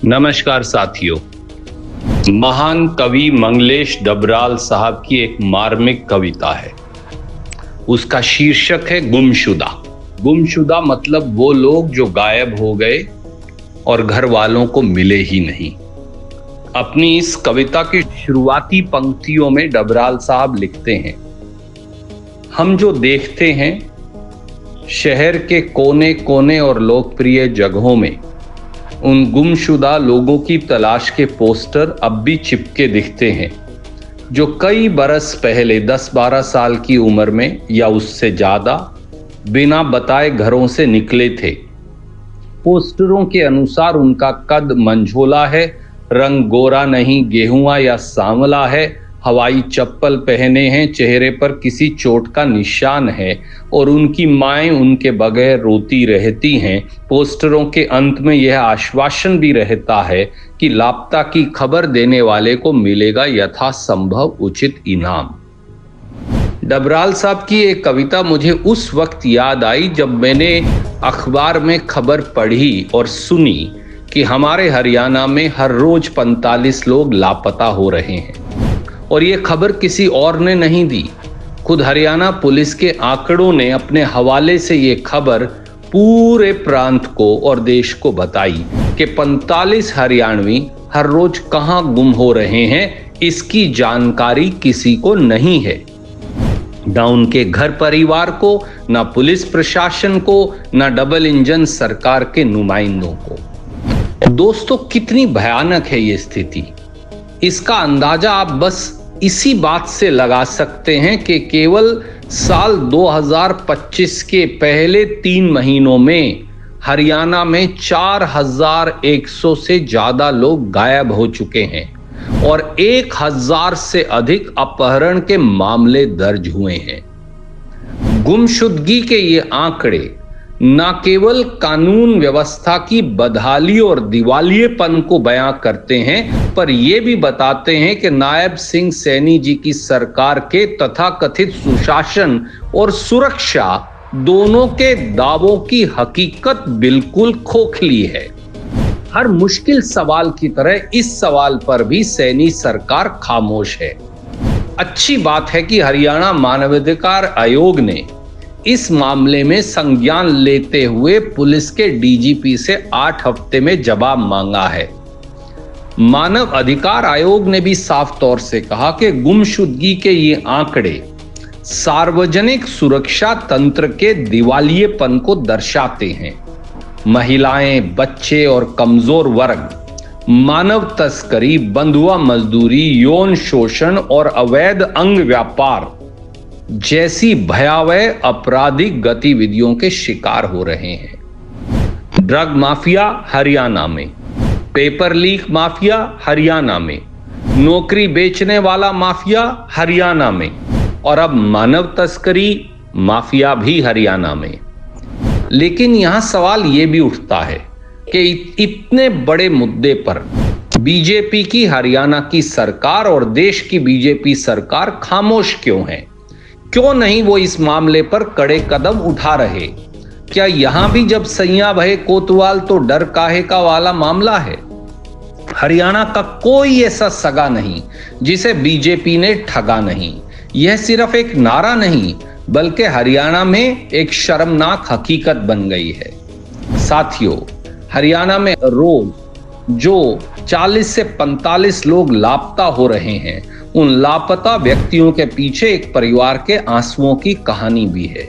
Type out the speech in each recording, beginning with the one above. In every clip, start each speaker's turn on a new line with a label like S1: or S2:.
S1: नमस्कार साथियों। महान कवि मंगलेश डबराल साहब की एक मार्मिक कविता है। उसका शीर्षक है गुमशुदा। गुमशुदा मतलब वो लोग जो गायब हो गए और घर वालों को मिले ही नहीं। अपनी इस कविता की शुरुआती पंक्तियों में डबराल साहब लिखते हैं, हम जो देखते हैं शहर के कोने कोने और लोकप्रिय जगहों में उन गुमशुदा लोगों की तलाश के पोस्टर अब भी चिपके दिखते हैं, जो कई बरस पहले 10-12 साल की उम्र में या उससे ज्यादा बिना बताए घरों से निकले थे। पोस्टरों के अनुसार उनका कद मंझोला है, रंग गोरा नहीं गेहुआ या सांवला है, हवाई चप्पल पहने हैं, चेहरे पर किसी चोट का निशान है और उनकी माएं उनके बगैर रोती रहती हैं। पोस्टरों के अंत में यह आश्वासन भी रहता है कि लापता की खबर देने वाले को मिलेगा यथासंभव उचित इनाम। डबराल साहब की एक कविता मुझे उस वक्त याद आई जब मैंने अखबार में खबर पढ़ी और सुनी कि हमारे हरियाणा में हर रोज 45 लोग लापता हो रहे हैं। और ये खबर किसी और ने नहीं दी, खुद हरियाणा पुलिस के आंकड़ों ने अपने हवाले से ये खबर पूरे प्रांत को और देश को बताई कि 45 हरियाणवी हर रोज कहां गुम हो रहे हैं। इसकी जानकारी किसी को नहीं है, ना उनके घर परिवार को, ना पुलिस प्रशासन को, ना डबल इंजन सरकार के नुमाइंदों को। दोस्तों, कितनी भयानक है ये स्थिति। इसका अंदाजा आप बस इसी बात से लगा सकते हैं कि केवल साल 2025 के पहले 3 महीनों में हरियाणा में 4100 से ज्यादा लोग गायब हो चुके हैं और 1000 से अधिक अपहरण के मामले दर्ज हुए हैं। गुमशुदगी के ये आंकड़े न केवल कानून व्यवस्था की बदहाली और दिवालियेपन को बयां करते हैं, पर यह भी बताते हैं कि नायब सिंह सैनी जी की सरकार के तथाकथित सुशासन और सुरक्षा दोनों के दावों की हकीकत बिल्कुल खोखली है। हर मुश्किल सवाल की तरह इस सवाल पर भी सैनी सरकार खामोश है। अच्छी बात है कि हरियाणा मानवाधिकार आयोग ने इस मामले में संज्ञान लेते हुए पुलिस के डीजीपी से 8 हफ्ते में जवाब मांगा है। मानव अधिकार आयोग ने भी साफ तौर से कहा कि गुमशुदगी के ये आंकड़े सार्वजनिक सुरक्षा तंत्र के दिवालियेपन को दर्शाते हैं। महिलाएं, बच्चे और कमजोर वर्ग मानव तस्करी, बंधुआ मजदूरी, यौन शोषण और अवैध अंग व्यापार जैसी भयावह आपराधिक गतिविधियों के शिकार हो रहे हैं। ड्रग माफिया हरियाणा में, पेपर लीक माफिया हरियाणा में, नौकरी बेचने वाला माफिया हरियाणा में और अब मानव तस्करी माफिया भी हरियाणा में। लेकिन यहां सवाल यह भी उठता है कि इतने बड़े मुद्दे पर बीजेपी की हरियाणा की सरकार और देश की बीजेपी सरकार खामोश क्यों है? क्यों नहीं वो इस मामले पर कड़े कदम उठा रहे? क्या यहां भी जब सैया बहे कोतवाल तो डर काहे का वाला मामला है? हरियाणा का कोई ऐसा सगा नहीं जिसे बीजेपी ने ठगा नहीं। यह सिर्फ एक नारा नहीं बल्कि हरियाणा में एक शर्मनाक हकीकत बन गई है। साथियों, हरियाणा में रोज जो 40 से 45 लोग लापता हो रहे हैं, उन लापता व्यक्तियों के पीछे एक परिवार के आंसुओं की कहानी भी है।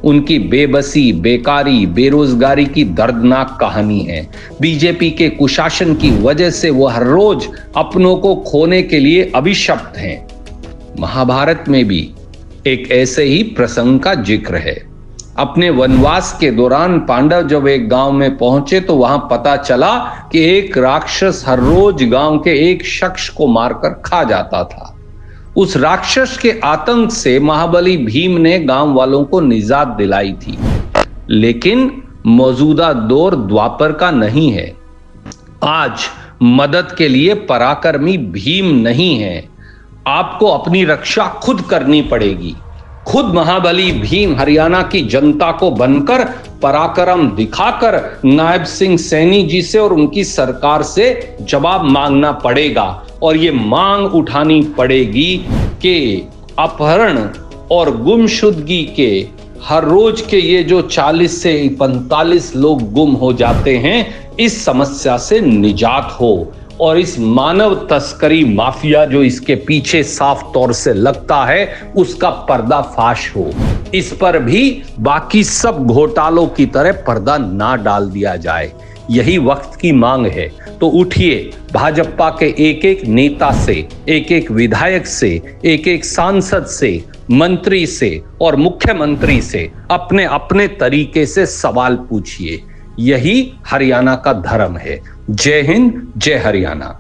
S1: उनकी बेबसी, बेकारी, बेरोजगारी की दर्दनाक कहानी है। बीजेपी के कुशासन की वजह से वो हर रोज अपनों को खोने के लिए अभिशप्त हैं। महाभारत में भी एक ऐसे ही प्रसंग का जिक्र है। अपने वनवास के दौरान पांडव जब एक गांव में पहुंचे तो वहां पता चला कि एक राक्षस हर रोज गांव के एक शख्स को मारकर खा जाता था। उस राक्षस के आतंक से महाबली भीम ने गांव वालों को निजात दिलाई थी। लेकिन मौजूदा दौर द्वापर का नहीं है। आज मदद के लिए पराक्रमी भीम नहीं है। आपको अपनी रक्षा खुद करनी पड़ेगी। खुद महाबली भीम हरियाणा की जनता को बनकर पराक्रम दिखाकर नायब सिंह सैनी जी से और उनकी सरकार से जवाब मांगना पड़ेगा और ये मांग उठानी पड़ेगी कि अपहरण और गुमशुदगी के हर रोज के ये जो 40 से 45 लोग गुम हो जाते हैं, इस समस्या से निजात हो और इस मानव तस्करी माफिया जो इसके पीछे साफ तौर से लगता है उसका पर्दाफाश हो। इस पर भी बाकी सब घोटालों की तरह पर्दा ना डाल दिया जाए, यही वक्त की मांग है। तो उठिए, भाजपा के एक एक नेता से, एक एक विधायक से, एक एक सांसद से, मंत्री से और मुख्यमंत्री से अपने अपने तरीके से सवाल पूछिए। यही हरियाणा का धर्म है। जय हिंद, जय हरियाणा।